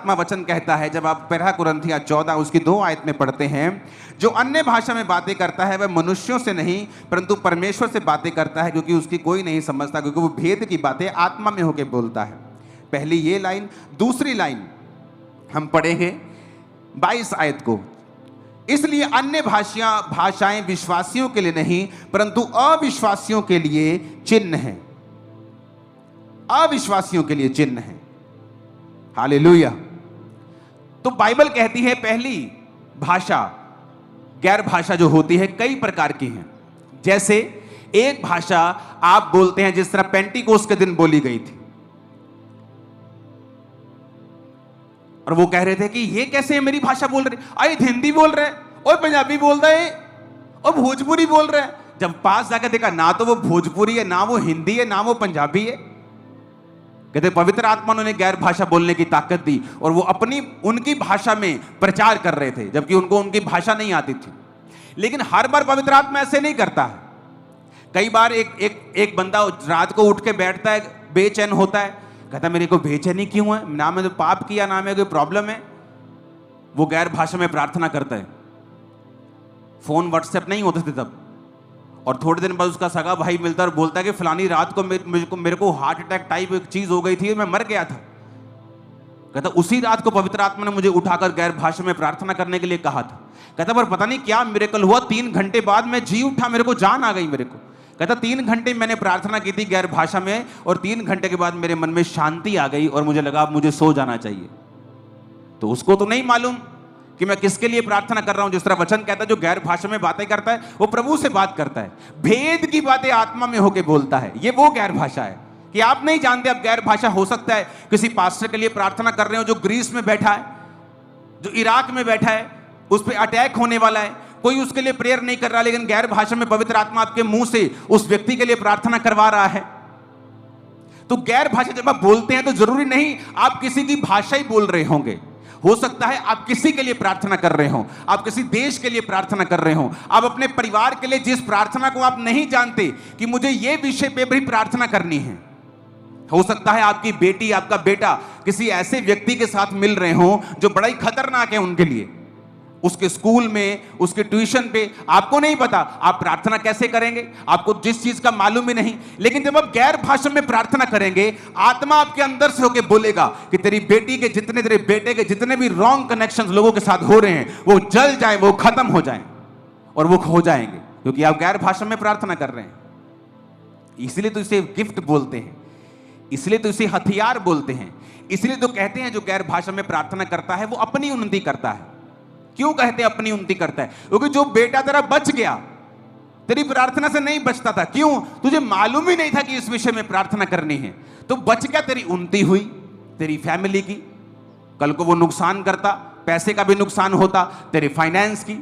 आत्मा वचन कहता है, जब आप 1 कुरिन्थियों 14 उसकी 2 आयत में पढ़ते हैं, जो अन्य भाषा में बातें करता है वह मनुष्यों से नहीं परंतु परमेश्वर से बातें करता है, क्योंकि उसकी कोई नहीं समझता, क्योंकि वो भेद की बातें आत्मा में होकर बोलता है। पहली ये लाइन। दूसरी लाइन हम पढ़ेंगे 22 आयत को। इसलिए अन्य भाषाएं विश्वासियों के लिए नहीं परंतु अविश्वासियों के लिए चिन्ह है। अविश्वासियों के लिए चिन्ह है। हालेलुया। तो बाइबल कहती है पहली भाषा, गैर भाषा जो होती है कई प्रकार की हैं। जैसे एक भाषा आप बोलते हैं जिस तरह पेंटिकोस्ट के दिन बोली गई थी, और वो कह रहे थे कि ये कैसे मेरी भाषा बोल रहे, अरे हिंदी बोल रहे और पंजाबी बोल रहे और भोजपुरी बोल रहे। जब पास जाकर देखा ना तो वो भोजपुरी है, ना वो हिंदी है, ना वो पंजाबी है। कहते पवित्र आत्मा ने गैर भाषा बोलने की ताकत दी और वो अपनी उनकी भाषा में प्रचार कर रहे थे, जबकि उनको उनकी भाषा नहीं आती थी। लेकिन हर बार पवित्र आत्मा ऐसे नहीं करता है। कई बार एक बंदा रात को उठ के बैठता है, बेचैन होता है, कहता मेरे को बेचैनी क्यों है, ना मैंने पाप किया ना मेरे कोई प्रॉब्लम है। वो गैर भाषा में प्रार्थना करता है। फोन व्हाट्सएप नहीं होते थे तब, और थोड़े दिन बाद उसका सगा भाई मिलता है और बोलता है कि फलानी रात को मेरे को हार्ट अटैक टाइप एक चीज हो गई थी, मैं मर गया था। कहता उसी रात को पवित्र आत्मा ने मुझे उठाकर गैर भाषा में प्रार्थना करने के लिए कहा था। कहता पर पता नहीं क्या मिरेकल हुआ, 3 घंटे बाद मैं जी उठा, मेरे को जान आ गई मेरे को। कहता 3 घंटे मैंने प्रार्थना की थी गैर भाषा में, और 3 घंटे के बाद मेरे मन में शांति आ गई और मुझे लगा अब मुझे सो जाना चाहिए। तो उसको तो नहीं मालूम कि मैं किसके लिए प्रार्थना कर रहा हूं। जिस तरह वचन कहता है जो गैर भाषा में बातें करता है वो प्रभु से बात करता है, भेद की बातें आत्मा में होकर बोलता है। ये वो गैर भाषा है कि आप नहीं जानते। अब गैर भाषा हो सकता है किसी पास्टर के लिए प्रार्थना कर रहे हो जो ग्रीस में बैठा है, जो इराक में बैठा है, उस पर अटैक होने वाला है, कोई उसके लिए प्रेयर नहीं कर रहा, लेकिन गैर भाषा में पवित्र आत्मा आपके मुंह से उस व्यक्ति के लिए प्रार्थना करवा रहा है। तो गैर भाषा जब आप बोलते हैं तो जरूरी नहीं आप किसी की भाषा ही बोल रहे होंगे। हो सकता है आप किसी के लिए प्रार्थना कर रहे हो, आप किसी देश के लिए प्रार्थना कर रहे हो, आप अपने परिवार के लिए जिस प्रार्थना को आप नहीं जानते कि मुझे ये विषय पे भी प्रार्थना करनी है। हो सकता है आपकी बेटी, आपका बेटा किसी ऐसे व्यक्ति के साथ मिल रहे हो जो बड़ा ही खतरनाक है उनके लिए, उसके स्कूल में, उसके ट्यूशन पे, आपको नहीं पता आप प्रार्थना कैसे करेंगे, आपको जिस चीज का मालूम ही नहीं। लेकिन जब आप गैर भाषा में प्रार्थना करेंगे, आत्मा आपके अंदर से होकर बोलेगा कि तेरी बेटी के जितने, तेरे बेटे के जितने भी रॉन्ग कनेक्शंस लोगों के साथ हो रहे हैं वो जल जाए, वो खत्म हो जाए और वो खो जाएंगे, क्योंकि आप गैर भाषा में प्रार्थना कर रहे हैं। इसलिए तो इसे गिफ्ट बोलते हैं, इसलिए तो इसे हथियार बोलते हैं, इसलिए तो कहते हैं जो गैर भाषा में प्रार्थना करता है वो अपनी उन्नति करता है। क्यों कहते हैं अपनी उन्नति करता है? क्योंकि जो बेटा तेरा बच गया, तेरी प्रार्थना से नहीं बचता था, क्यों? तुझे मालूम ही नहीं था कि इस विषय में प्रार्थना करनी है, तो बच गया, तेरी उन्नति हुई, तेरी फैमिली की। कल को वो नुकसान करता, पैसे का भी नुकसान होता, तेरे फाइनेंस की,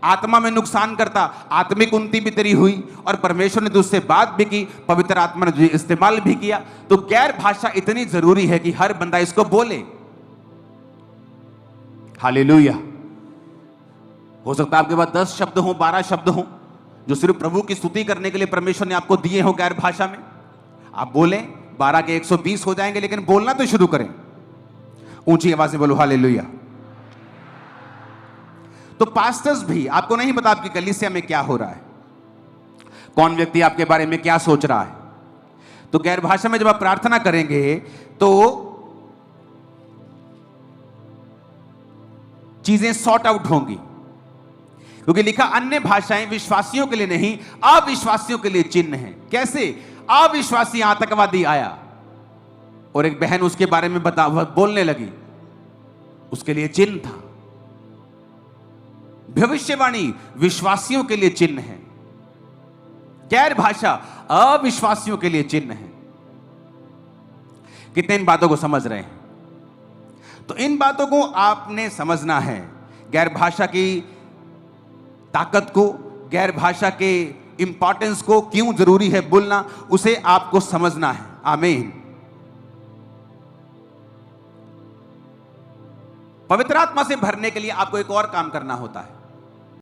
आत्मा में नुकसान करता, आत्मिक उन्नति भी तेरी हुई, और परमेश्वर ने तुझसे बात भी की, पवित्र आत्मा ने तुझे इस्तेमाल भी किया। तो गैर भाषा इतनी जरूरी है कि हर बंदा इसको बोले। हालेलुया। हो सकता है आपके पास 10 शब्द हो, 12 शब्द हो, जो सिर्फ प्रभु की स्तुति करने के लिए परमेश्वर ने आपको दिए हो गैर भाषा में। आप बोलें, 12 के 120 हो जाएंगे, लेकिन बोलना तो शुरू करें। ऊंची आवाज में बोलो हालेलुया। तो पास्टर्स भी, आपको नहीं पता आपकी कलीसिया में क्या हो रहा है, कौन व्यक्ति आपके बारे में क्या सोच रहा है। तो गैर भाषा में जब आप प्रार्थना करेंगे तो चीजें सॉर्ट आउट होंगी, क्योंकि लिखा अन्य भाषाएं विश्वासियों के लिए नहीं अविश्वासियों के लिए चिन्ह है। कैसे? अविश्वासी आतंकवादी आया और एक बहन उसके बारे में बोलने लगी, उसके लिए चिन्ह था। भविष्यवाणी विश्वासियों के लिए चिन्ह है, गैर भाषा अविश्वासियों के लिए चिन्ह है। कितने इन बातों को समझ रहे हैं? तो इन बातों को आपने समझना है। गैर भाषा की ताकत को, गैर भाषा के इंपॉर्टेंस को, क्यों जरूरी है बोलना, उसे आपको समझना है। आमीन। पवित्र आत्मा से भरने के लिए आपको एक और काम करना होता है।